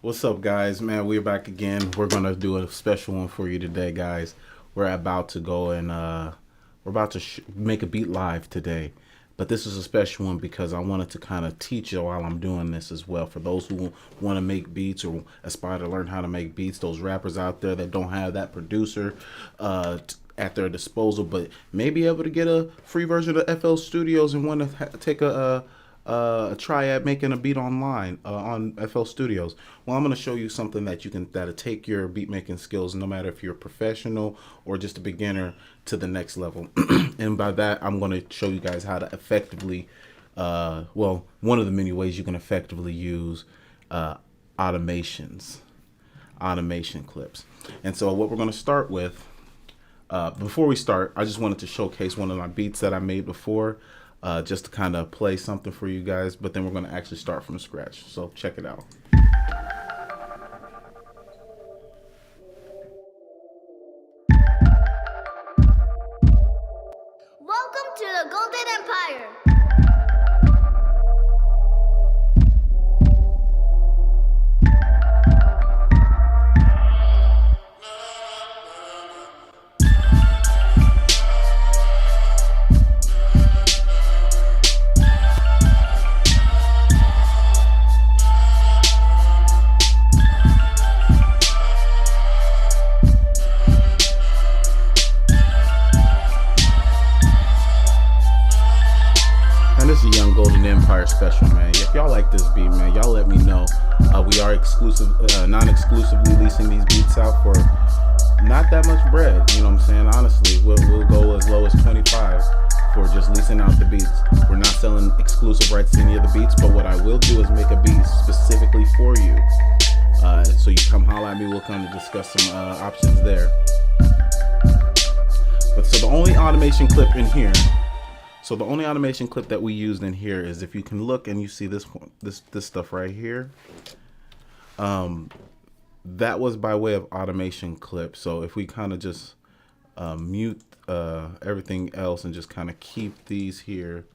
What's up, guys? Man, we're back again. We're gonna do a special one for you today, guys. We're about to go and we're about to make a beat live today, but this is a special one because I wanted to kind of teach you while I'm doing this as well. For those who want to make beats or aspire to learn how to make beats, those rappers out there that don't have that producer at their disposal, but may be able to get a free version of FL Studios and want to take a try at making a beat online on FL Studios. Well, I'm going to show you something that you can that'll take your beat making skills, no matter if you're a professional or just a beginner, to the next level. And by that, I'm going to show you guys how to effectively, one of the many ways you can effectively use automations, automation clips. And so, what we're going to start with. Before we start, I just wanted to showcase one of my beats that I made before, just to kind of play something for you guys, but then we're going to actually start from scratch. So check it out. Welcome to the Golden Empire. And this is a Young Golden Empire special, man. If y'all like this beat, man, y'all let me know. We are non-exclusively leasing these beats out for not that much bread. You know what I'm saying? Honestly, we'll go as low as 25 for just leasing out the beats. We're not selling exclusive rights to any of the beats, but what I will do is make a beat specifically for you. So you come holler at me, we'll kind of discuss some options there. But so the only automation clip in here. So the only automation clip that we used in here is, if you can look and you see this stuff right here. That was by way of automation clip. So if we kind of just mute everything else and just kind of keep these here,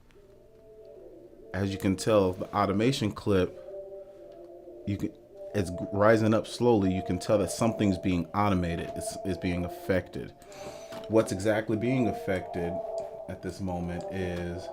as you can tell, the automation clip, it's rising up slowly. You can tell that something's being automated. It's being affected. What's exactly being affected at this moment is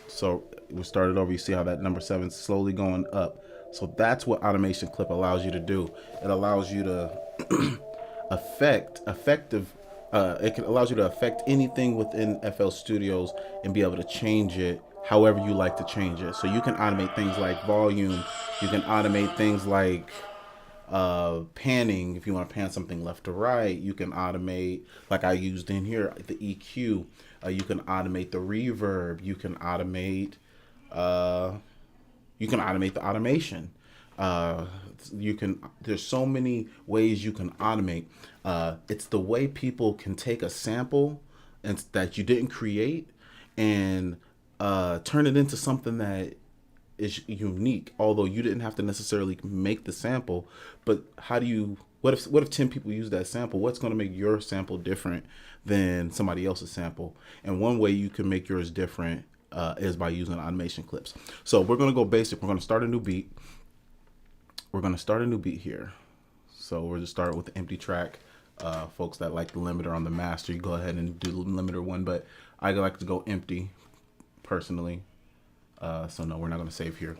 so we started over. You see how that number 7 is slowly going up. So that's what automation clip allows you to do. It allows you to allows you to affect anything within FL Studios and be able to change it however you like to change it. So you can automate things like volume. You can automate things like panning. If you want to pan something left to right, you can automate, like I used in here, the EQ. You can automate the reverb. You can automate the automation. There's so many ways you can automate. It's the way people can take a sample and that you didn't create and turn it into something that is unique, although you didn't have to necessarily make the sample. But what if 10 people use that sample? What's going to make your sample different than somebody else's sample? And one way you can make yours different is by using automation clips. So we're going to go basic. We're going to start a new beat. Here. So we're just start with the empty track. Folks that like the limiter on the master, you go ahead and do the limiter one, but I like to go empty personally. So no, we're not going to save here.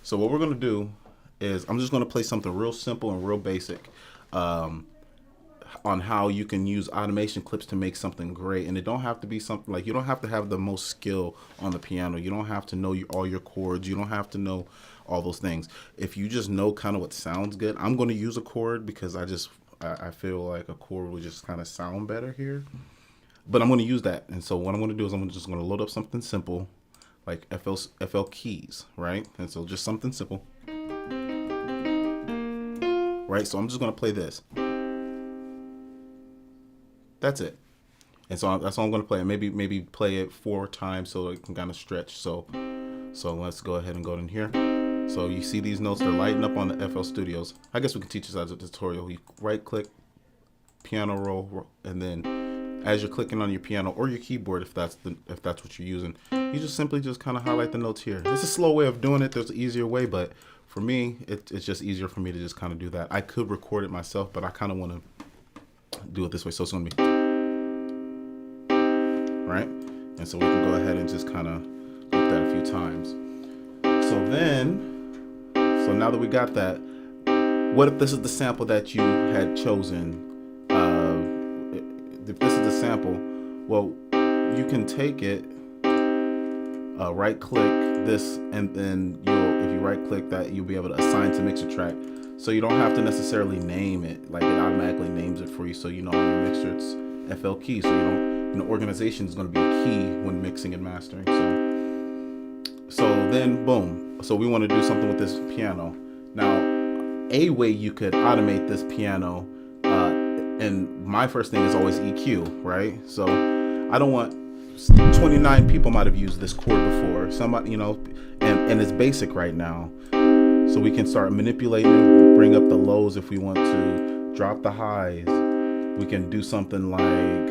So what we're going to do is I'm just going to play something real simple and real basic on how you can use automation clips to make something great. And it don't have to be something like, you don't have to have the most skill on the piano. You don't have to know all your chords. You don't have to know all those things. If you just know kind of what sounds good, I'm going to use a chord because I feel like a chord would just kind of sound better here. But I'm going to use that. And so what I'm going to do is I'm just going to load up something simple like FL keys, right? And so just something simple, right? So I'm just going to play this. That's it. And so that's all I'm going to play. Maybe play it 4 times so it can kind of stretch. So let's go ahead and go in here. So you see these notes, they're lighting up on the FL Studios. I guess we can teach this as a tutorial. You right click, piano roll, and then as you're clicking on your piano or your keyboard, if that's what you're using, you just simply just kind of highlight the notes here. It's a slow way of doing it. There's an easier way, but for me, it's just easier for me to just kind of do that. I could record it myself, but I kind of want to do it this way. So it's going to be right. And so we can go ahead and just kind of loop that a few times. So now that we got that, what if this is the sample that you had chosen? If this is the sample, well, you can take it, right click this, and then if you right click that, you'll be able to assign to mixer track. So you don't have to necessarily name it, like it automatically names it for you. So on your mixer it's FL key, so organization is going to be a key when mixing and mastering. So then boom. So we want to do something with this piano. Now, a way you could automate this piano, and my first thing is always EQ, right? So I don't want 29 people might have used this chord before. Somebody, and it's basic right now. So we can start manipulating, bring up the lows if we want to, drop the highs. We can do something like,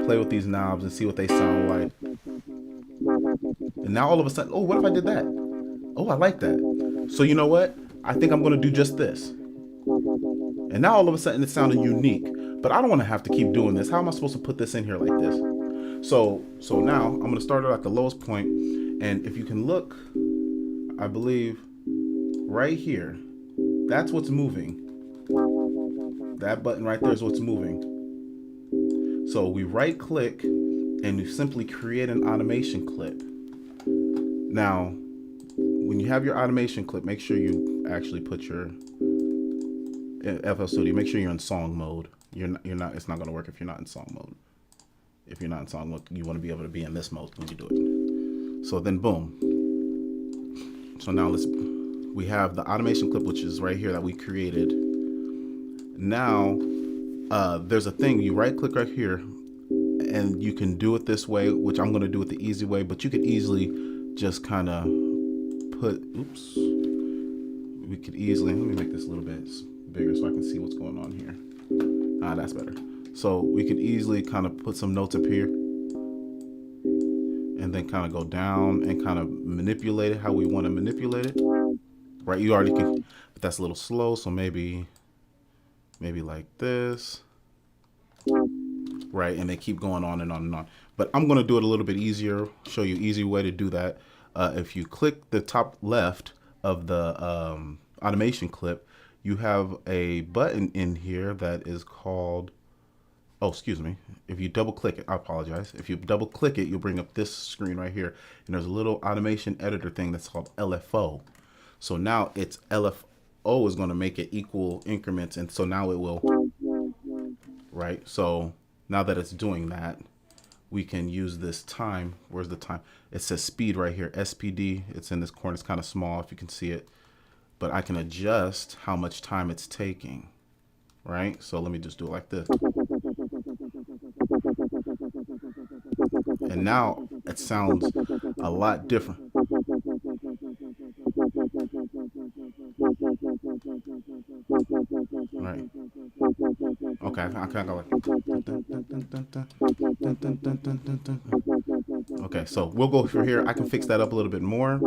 play with these knobs and see what they sound like. And now all of a sudden, oh, what if I did that? Oh, I like that. So you know what? I think I'm going to do just this. And now all of a sudden it sounded unique, but I don't want to have to keep doing this. How am I supposed to put this in here like this? So now I'm going to start it at the lowest point. And if you can look, I believe right here, that's what's moving. That button right there is what's moving. So we right click and you simply create an automation clip. Now, when you have your automation clip, make sure you actually put your FL Studio. Make sure you're in song mode. You're not. It's not going to work if you're not in song mode. If you're not in song mode, you want to be able to be in this mode when you do it. So then, boom. So now we have the automation clip, which is right here that we created. Now, there's a thing. You right click right here, and you can do it this way, which I'm going to do it the easy way. But you could easily just kind of oops. We could easily, let me make this a little bit bigger so I can see what's going on here. That's better. So we could easily kind of put some notes up here and then kind of go down and kind of manipulate it how we want to manipulate it. Right, you already can, but that's a little slow, so maybe like this. Right, and they keep going on and on and on. But I'm going to do it a little bit easier, show you an easy way to do that. If you click the top left of the automation clip, you have a button in here that is called, oh, excuse me. If you double click it, I apologize. If you double click it, you'll bring up this screen right here. And there's a little automation editor thing that's called LFO. So now it's LFO is going to make it equal increments. And so now it will, right? So now that it's doing that, we can use this time. Where's the time? It says speed right here, SPD. It's in this corner. It's kind of small if you can see it. But I can adjust how much time it's taking, right? So let me just do it like this. And now it sounds a lot different. Right. Okay, I kind of go like. Okay, so we'll go through here. I can fix that up a little bit more.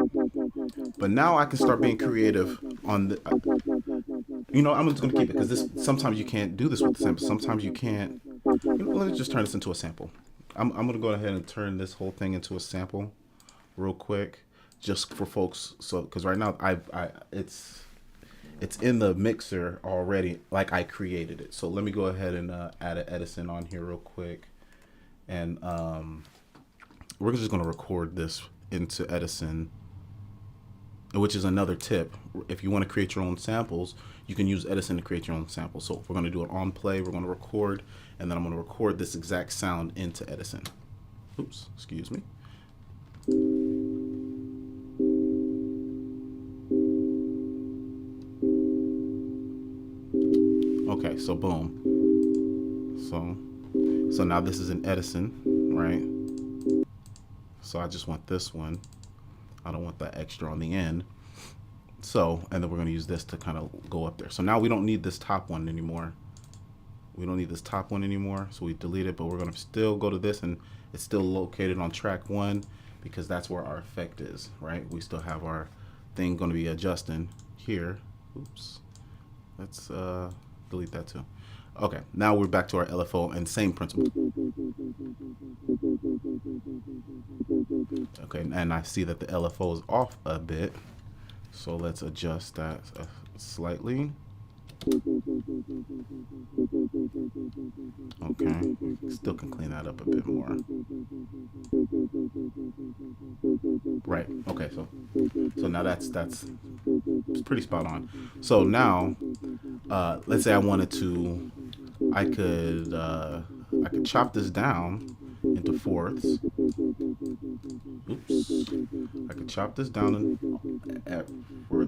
But now I can start being creative on the, I'm just going to keep it because sometimes you can't do this with the sample. Sometimes you can't. Let me just turn this into a sample. I'm going to go ahead and turn this whole thing into a sample real quick just for folks. So, because right now it's in the mixer already, like I created it. So let me go ahead and add an Edison on here real quick. And we're just going to record this into Edison, which is another tip. If you want to create your own samples, you can use Edison to create your own samples. So we're going to do it on play. We're going to record, and then I'm going to record this exact sound into Edison. Oops, excuse me. Okay, so boom. So now this is in Edison, right? So I just want this one. I don't want that extra on the end. So, and then we're going to use this to kind of go up there. So now we don't need this top one anymore. We don't need this top one anymore, so we delete it, but we're gonna still go to this, and it's still located on track 1 because that's where our effect is, right? We still have our thing gonna be adjusting here. Oops, let's delete that too. Okay, now we're back to our LFO and same principle. Okay, and I see that the LFO is off a bit, so let's adjust that slightly. Okay, still can clean that up a bit more. Right, okay, so now that's pretty spot on. So now, let's say I wanted to, I could chop this down into fourths. Oops. I could chop this down at where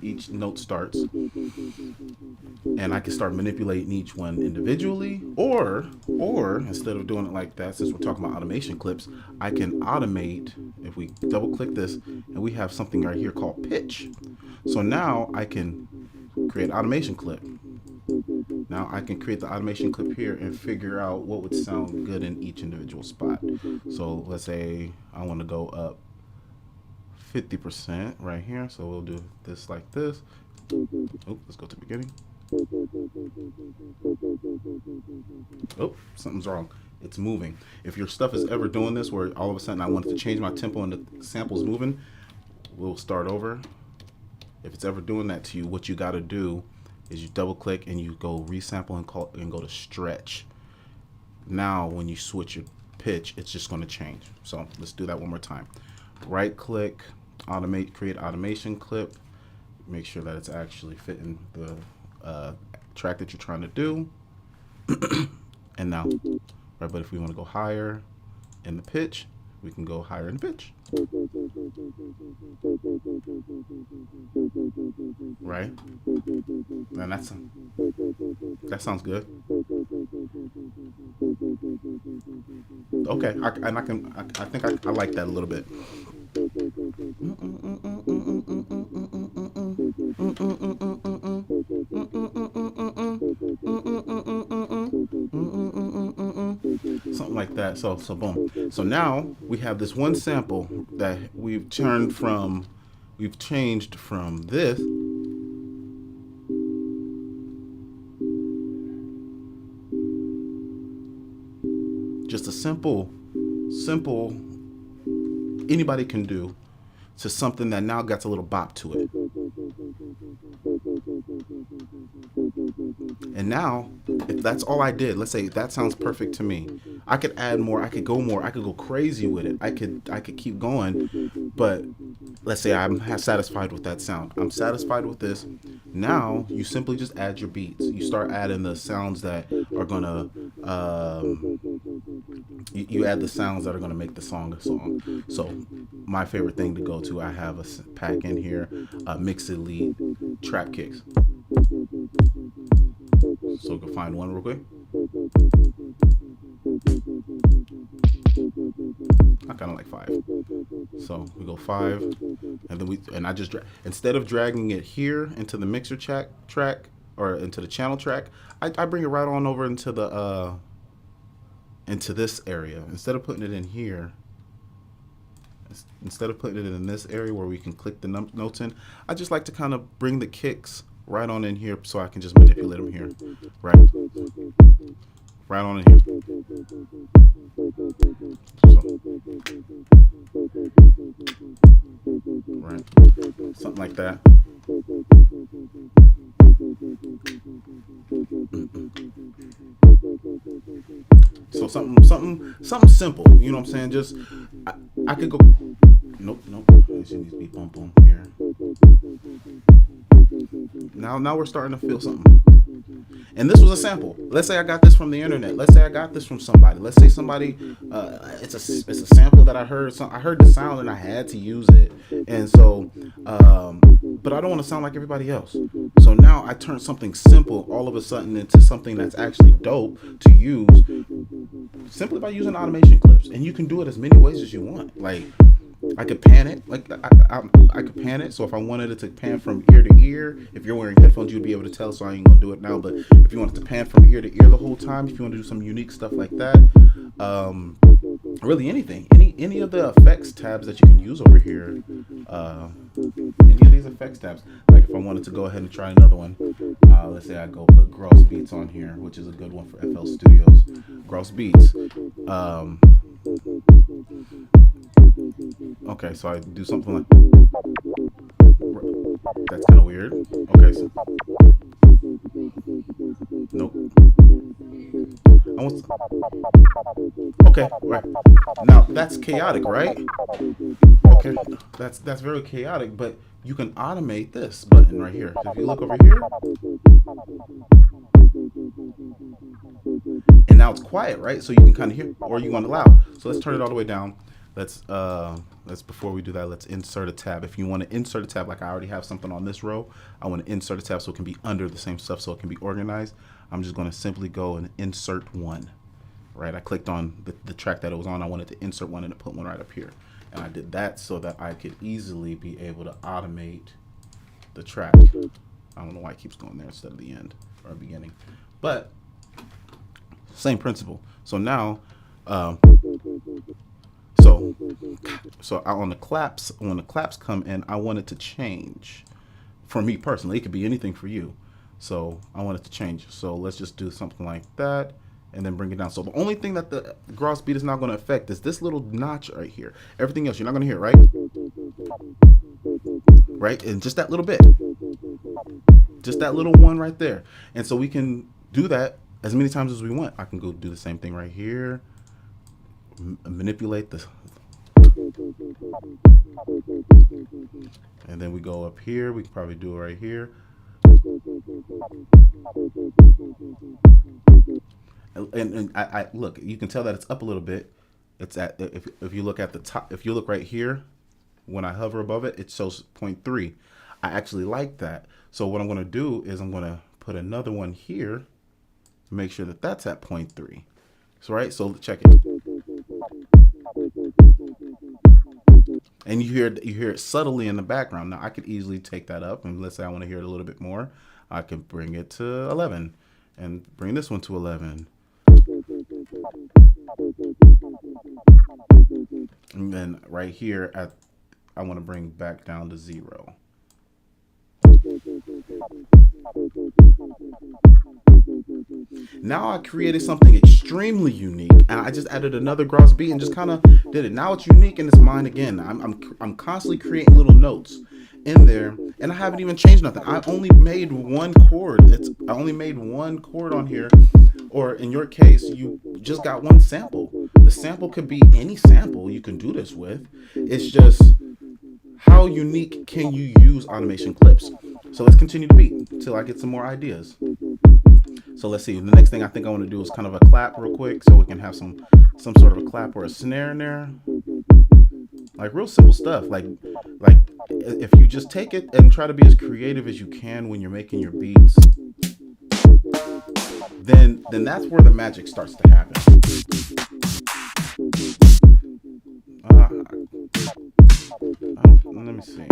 each note starts, and I can start manipulating each one individually, or instead of doing it like that, since we're talking about automation clips, I can automate. If we double click this, and we have something right here called pitch. So now I can create automation clip. Now I can create the automation clip here and figure out what would sound good in each individual spot. So let's say I want to go up 50% right here. So we'll do this like this. Oh, let's go to the beginning. Oh, something's wrong. It's moving. If your stuff is ever doing this, where all of a sudden I wanted to change my tempo and the sample's moving, we'll start over. If it's ever doing that to you, what you got to do is you double click and you go resample and go to stretch. Now when you switch your pitch, it's just going to change. So let's do that one more time. Right click, automate, create automation clip. Make sure that it's actually fitting the track that you're trying to do. And now, right, but if we want to go higher in the pitch, we can go higher in the pitch. Right? And that sounds good. Okay, I think I like that a little bit. Something like that. So boom. So now we have this one sample that we've changed from this just a simple anybody can do to something that now got a little bop to it. And now, if that's all I did, let's say that sounds perfect to me, I could add more, I could go crazy with it. I could keep going, but let's say I'm satisfied with that sound. I'm satisfied with this. Now you simply just add your beats. You start adding the sounds that are gonna you add the sounds that are gonna make the song a song. So my favorite thing to go to, I have a pack in here, Mix Elite trap kicks. So go find one real quick. I kind of like 5. So we go 5, and then I just instead of dragging it here into the mixer track or into the channel track, I bring it right on over into the into this area. Instead of putting it in here, instead of putting it in this area where we can click the notes in, I just like to kind of bring the kicks right on in here so I can just manipulate them here. Right on in here. Right. Something like that. So something simple, you know what I'm saying? Just I could go. Nope. It needs to be boom boom here. Now we're starting to feel something. And this was a sample. Let's say I got this from the internet. Let's say I got this from somebody. Let's say somebody, it's a sample that I heard. I heard the sound and I had to use it. And so, but I don't want to sound like everybody else. So now I turn something simple all of a sudden into something that's actually dope to use simply by using automation clips. And you can do it as many ways as you want. Like, I could pan it, like I could pan it. So if I wanted it to pan from ear to ear, if you're wearing headphones, you'd be able to tell. So I ain't gonna do it now. But if you wanted to pan from ear to ear the whole time, if you want to do some unique stuff like that, really anything, any of the effects tabs that you can use over here, any of these effects tabs. Like if I wanted to go ahead and try another one, let's say I go put Gross Beats on here, which is a good one for FL Studios. Gross Beats. Okay, so I do something like that's kind of weird. Okay, so nope. Okay, right. Now that's chaotic, right? Okay, that's very chaotic, but you can automate this button right here. If you look over here, and now it's quiet, right? So you can kind of hear, or you want it loud. So let's turn it all the way down. Let's before we do that, let's insert a tab. If you want to insert a tab, like I already have something on this row, I want to insert a tab so it can be under the same stuff, so it can be organized. I'm just going to simply go and insert one. Right, I clicked on the track that it was on. I wanted to insert one and to put one right up here, and I did that so that I could easily be able to automate the track. I don't know why it keeps going there instead of the end or beginning, but same principle. So now, so on the claps, when the claps come in, I want it to change. For me personally, it could be anything for you. So I want it to change. So let's just do something like that, and then bring it down. So the only thing that the Gross Beat is not going to affect is this little notch right here. Everything else you're not going to hear, right? Right, and just that little bit, just that little one right there. And so we can do that as many times as we want. I can go do the same thing right here. Manipulate the, and then we go up here. We can probably do it right here. And I look, you can tell that it's up a little bit. It's at, if you look at the top, if you look right here, when I hover above it, it shows 0.3. I actually like that. So what I'm going to do is I'm going to put another one here, make sure that that's at 0.3. So right, so check it. And you hear it subtly in the background. Now I could easily take that up, and let's say I want to hear it a little bit more. I can bring it to 11 and bring this one to 11. And then right here I want to bring back down to 0. Now I created something extremely unique, and I just added another Gross Beat and just kind of did it. Now it's unique and it's mine again. I'm constantly creating little notes in there, and I haven't even changed nothing. I only made one chord. I only made one chord on here, or in your case, you just got one sample. The sample could be any sample you can do this with. It's just how unique can you use automation clips? So let's continue to beat until I get some more ideas. So let's see. The next thing I think I want to do is kind of a clap real quick, so we can have some sort of a clap or a snare in there. Like real simple stuff. Like if you just take it and try to be as creative as you can when you're making your beats, then that's where the magic starts to happen. Let me see.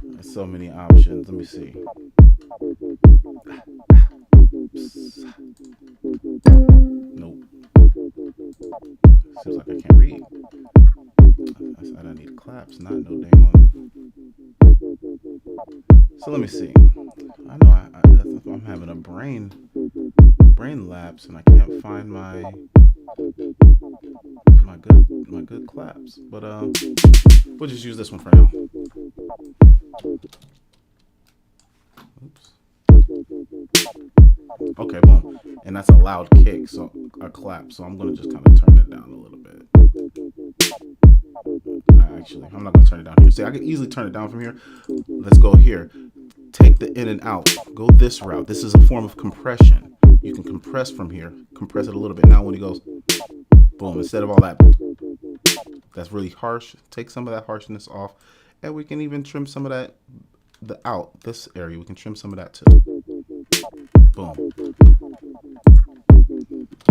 There's so many options. Let me see. Nope. Seems like I can't read. I said I need claps, not no dang on. So let me see. I know I'm having a brain lapse, and I can't find my good claps. But we'll just use this one for now. Oops. Okay, boom. And that's a loud kick, so a clap. So I'm gonna just kind of turn it down a little bit. Actually, I'm not gonna turn it down here. See, I can easily turn it down from here. Let's go here. Take the in and out. Go this route. This is a form of compression. You can compress from here. Compress it a little bit. Now when it goes, boom, instead of all that, that's really harsh. Take some of that harshness off, and we can even trim some of that. This area, we can trim some of that too. Boom.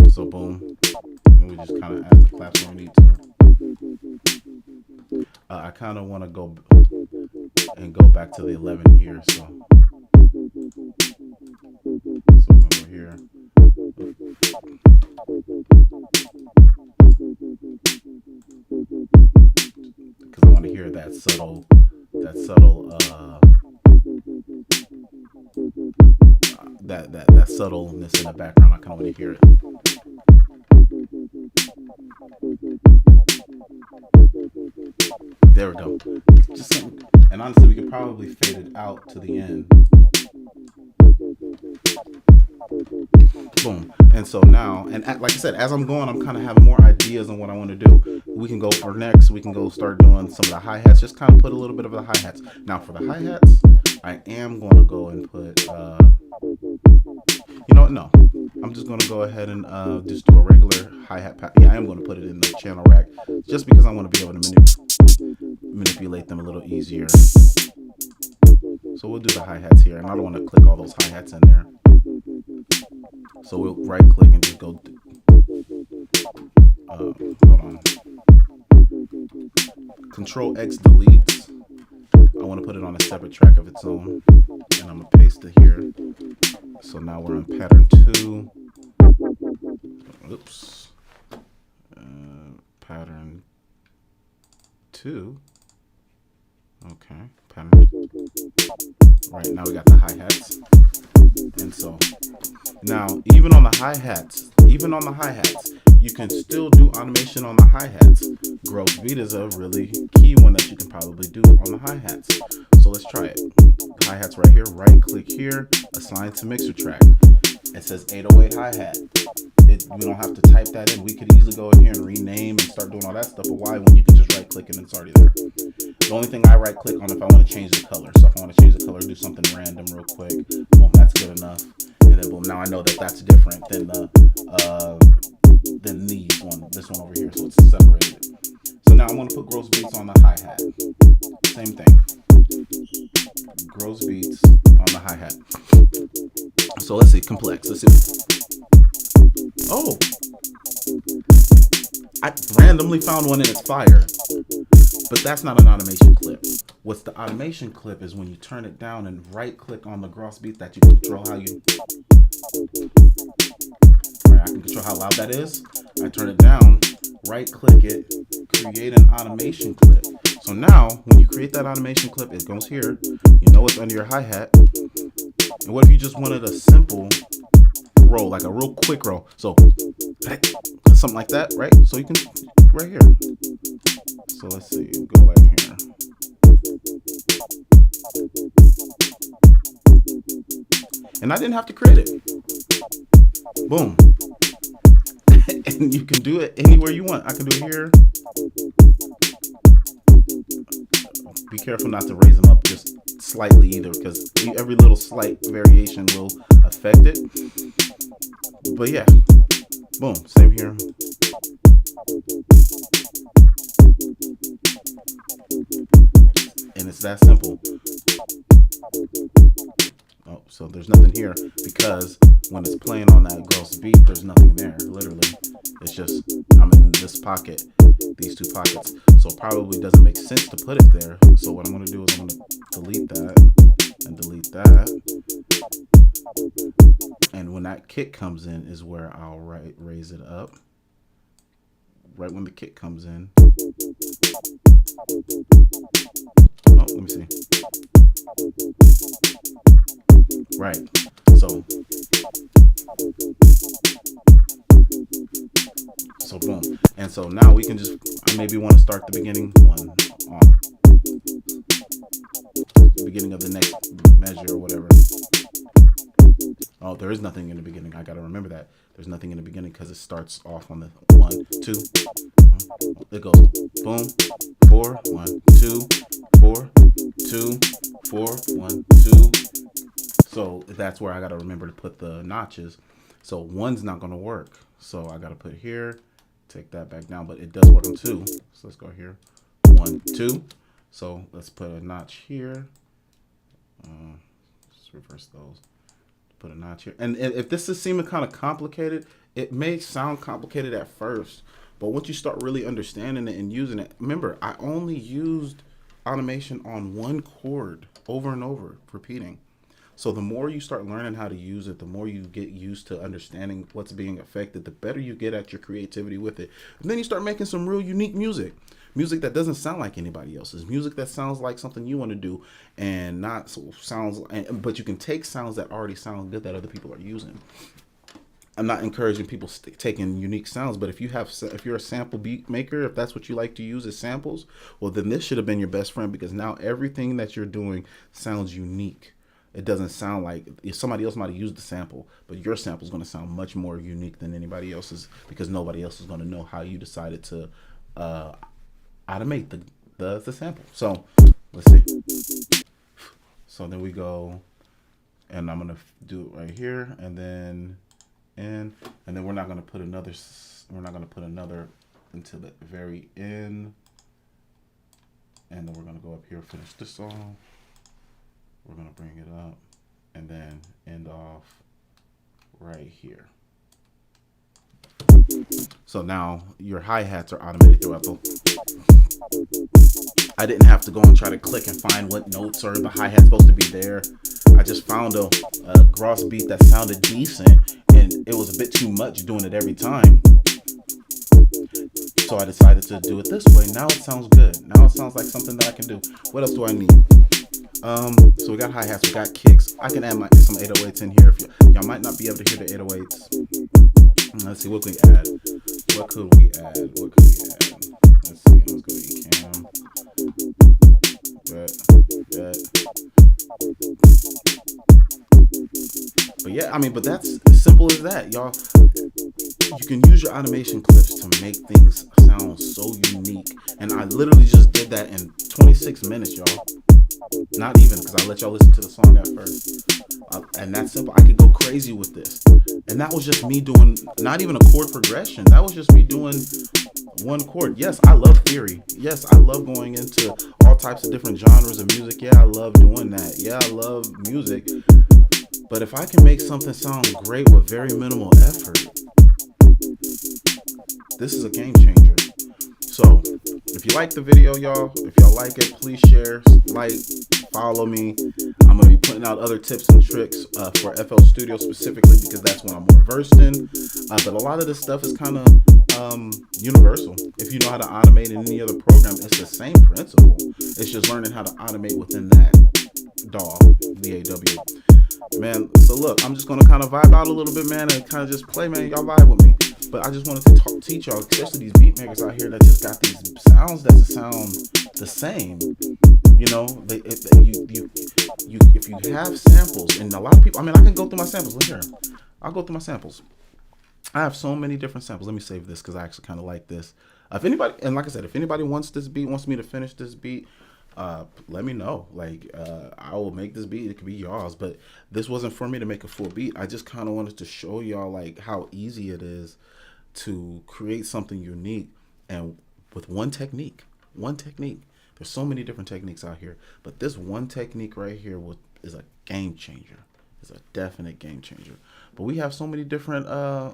So boom, and we just kind of add the claps when we need to. I kind of want to go and go back to the 11 here. So I'm gonna go here. Because I want to hear that subtleness in the background. I kind of want to hear it. There we go. Just something, and honestly, we could probably fade it out to the end. Boom. And so now, and like I said, as I'm going, I'm kind of having more ideas on what I want to do. We can go for next. We can go start doing some of the hi-hats. Just kind of put a little bit of the hi-hats. Now for the hi-hats, I am going to go and put, you know what? No. I'm just going to go ahead and just do a regular hi-hat pattern. Yeah, I am going to put it in the channel rack just because I want to be able to manipulate them a little easier. So we'll do the hi-hats here, and I don't want to click all those hi-hats in there. So we'll right click and just go, hold on. Control X deletes. I want to put it on a separate track of its own, and I'm going to paste it here. So now we're on pattern 2. Oops. Pattern 2. Okay, pattern. Right, now we got the hi-hats. And so now even on the hi-hats, you can still do automation on the hi-hats. Growth beat is a really key one that you can probably do on the hi-hats. So let's try it. Hi-hats right here, right click here, assign to mixer track. It says 808 hi-hat. We don't have to type that in. We could easily go in here and rename and start doing all that stuff. But why when you can just right click and it's already there? The only thing I right click on if I want to change the color. So if I want to change the color, do something random real quick. Boom, that's good enough. And then boom, now I know that that's different than this one over here. So it's separated. So now I want to put gross beats on the hi-hat. Same thing. Gross beats on the hi-hat. So let's see, complex. Let's see. Oh, I randomly found one in its fire, but that's not an automation clip. What's the automation clip is when you turn it down and right click on the gross beat that you control how you, right, I can control how loud that is. I turn it down, right click it, create an automation clip. So now when you create that automation clip, it goes here, you know it's under your hi-hat. And what if you just wanted a simple roll, like a real quick roll? So something like that, right? So you can right here. So let's see, go like here. And I didn't have to create it. Boom. And you can do it anywhere you want. I can do it here. Be careful not to raise them up just slightly either, because every little slight variation will affect it. But yeah, boom, same here. And it's that simple. Oh, so there's nothing here because when it's playing on that gross beat, there's nothing there, literally. It's just, I'm in this pocket, these two pockets. So it probably doesn't make sense to put it there. So what I'm going to do is I'm going to delete that and delete that. And when that kick comes in is where I'll raise it up. Right when the kick comes in. Oh, let me see. Right. So boom. And so now we can just, I maybe want to start the beginning one on the beginning of the next measure or whatever. Oh, there is nothing in the beginning. I got to remember that. There's nothing in the beginning because it starts off on the 1, 2. It goes boom, 4, 1, 2, 4, 2, 4, 1, 2. So that's where I got to remember to put the notches. So 1's not going to work. So I got to put here, take that back down, but it does work on 2. So let's go here. 1, 2. So let's put a notch here. Let's reverse those. Put a notch here. And if this is seeming kind of complicated, it may sound complicated at first, But once you start really understanding it and using it, remember, I only used automation on one chord over and over, repeating. So the more you start learning how to use it, the more you get used to understanding what's being affected, the better you get at your creativity with it. And then you start making some real unique music. Music that doesn't sound like anybody else's. Music that sounds like something you want to do and not so sounds, but you can take sounds that already sound good that other people are using. I'm not encouraging people taking unique sounds, but if you're a sample beat maker, if that's what you like to use as samples, well, then this should have been your best friend, because now everything that you're doing sounds unique. It doesn't sound like somebody else might have used the sample, but your sample is going to sound much more unique than anybody else's, because nobody else is going to know how you decided to automate the sample. So let's see. So then we go, and I'm going to do it right here, and then we're not going to put another until the very end, and then we're going to go up here, finish this song. We're going to bring it up and then end off right here. So now your hi-hats are automated throughout the... I didn't have to go and try to click and find what notes or the hi-hat's supposed to be there. I just found a gross beat that sounded decent, and it was a bit too much doing it every time. So I decided to do it this way. Now it sounds good. Now it sounds like something that I can do. What else do I need? So we got hi-hats, we got kicks. I can add some 808s in here. If y'all might not be able to hear the 808s. Let's see, what could we add? Let's see, let's go to Ecamm. But yeah, I mean, but that's as simple as that, y'all. You can use your automation clips to make things sound so unique. And I literally just did that in 26 minutes, y'all. Not even, because I let y'all listen to the song at first. And that's simple. I could go crazy with this. And that was just me doing not even a chord progression. That was just me doing one chord. Yes, I love theory. Yes, I love going into all types of different genres of music. Yeah, I love doing that. Yeah, I love music. But if I can make something sound great with very minimal effort, this is a game changer. So, if you like the video, y'all, if y'all like it, please share, like, follow me. I'm going to be putting out other tips and tricks for FL Studio specifically, because that's what I'm more versed in. But a lot of this stuff is kind of universal. If you know how to automate in any other program, it's the same principle. It's just learning how to automate within that DAW, DAW. Man, so look, I'm just going to kind of vibe out a little bit, man, and kind of just play, man. Y'all vibe with me. But I just wanted to teach y'all, especially these beat makers out here that just got these sounds that sound the same. You know, if you have samples, and a lot of people, I mean, I can go through my samples. Look here, I'll go through my samples. I have so many different samples. Let me save this because I actually kind of like this. If anybody, and like I said, if anybody wants this beat, wants me to finish this beat, let me know. Like, I will make this beat. It could be y'all's, but this wasn't for me to make a full beat. I just kind of wanted to show y'all like how easy it is to create something unique, and with one technique. There's so many different techniques out here, but this one technique right here is a game changer. It's a definite game changer. But we have so many different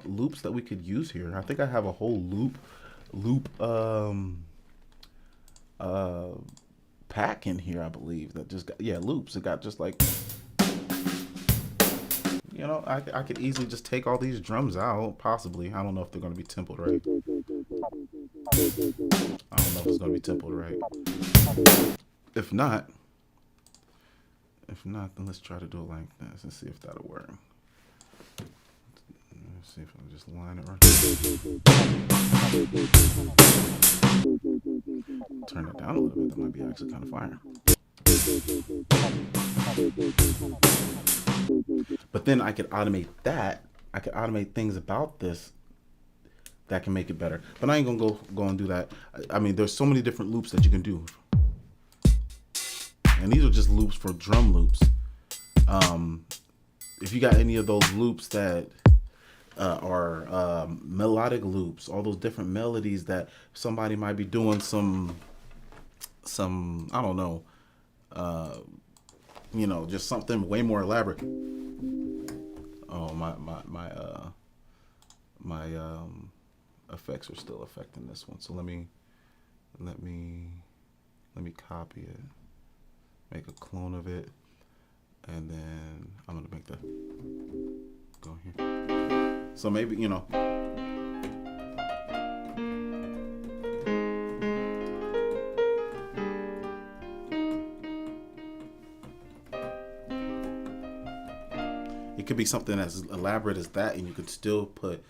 loops that we could use here. I think I have a whole loop pack in here, I believe, that just got, loops. It got just like, you know, I could easily just take all these drums out, possibly. I don't know if they're going to be templed right. I don't know if it's going to be templed right. If not, then let's try to do it like this and see if that'll work. Let's see if I can just line it right. Turn it down a little bit. That might be actually kind of fire. But then I could automate that. I could automate things about this that can make it better. But I ain't gonna go and do that. I mean, there's so many different loops that you can do. And these are just loops for drum loops. If you got any of those loops that are melodic loops, all those different melodies that somebody might be doing some I don't know, you know, just something way more elaborate. Oh, my effects are still affecting this one. So let me copy it, make a clone of it, and then I'm gonna make the go here. So maybe, you know, it could be something as elaborate as that, and you could still put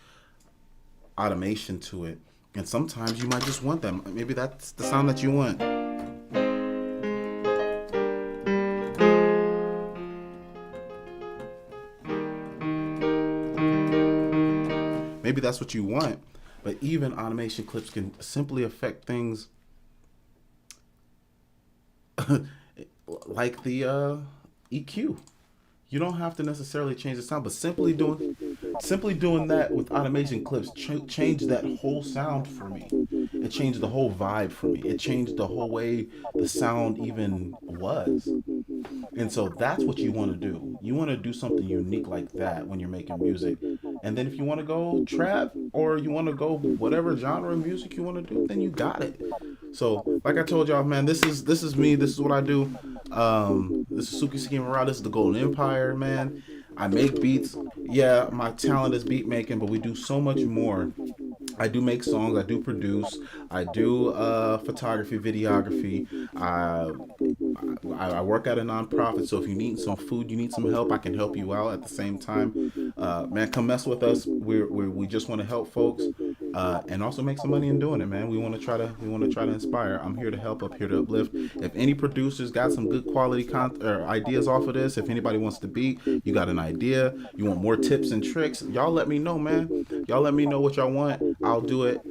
automation to it. And sometimes you might just want that. Maybe that's the sound that you want. Maybe that's what you want. But even automation clips can simply affect things like the EQ. You don't have to necessarily change the sound, but simply doing that with automation clips changed that whole sound for me. It changed the whole vibe for me. It changed the whole way the sound even was. And so that's what you want to do. You want to do something unique like that when you're making music. And then if you want to go trap or you want to go whatever genre of music you want to do, then you got it. So like I told y'all, man, this is me. This is what I do. This is Suki Sekimura. This is the Golden Empire, man. I make beats. Yeah, my talent is beat making, but we do so much more. I do make songs. I do produce. I do photography, videography. I work at a nonprofit, so if you need some food, you need some help, I can help you out at the same time. Man, come mess with us. We just want to help folks, and also make some money in doing it, man. We want to try to inspire. I'm here to help. I'm here to uplift. If any producers got some good quality content or ideas off of this, if anybody wants to beat, you got an idea, you want more tips and tricks, y'all let me know, man. Y'all let me know what y'all want. I'll do it.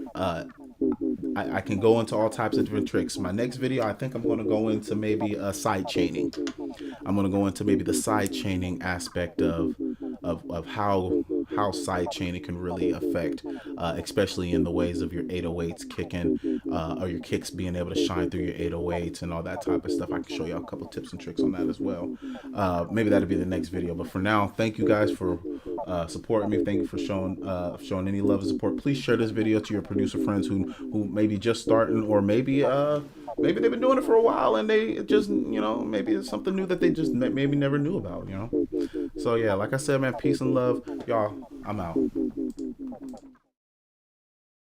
I can go into all types of different tricks. My next video, I think I'm going to go into maybe side chaining. I'm going to go into maybe the side chaining aspect of how side chaining can really affect, especially in the ways of your 808s kicking, or your kicks being able to shine through your 808s and all that type of stuff. I can show you a couple tips and tricks on that as well. Maybe that'll be the next video. But for now, thank you guys for supporting me. Thank you for showing any love and support. Please share this video to your producer friends who maybe just starting, or maybe they've been doing it for a while and they just, you know, maybe it's something new that they just maybe never knew about, you know. So yeah, like I said, man, peace and love, y'all. I'm out.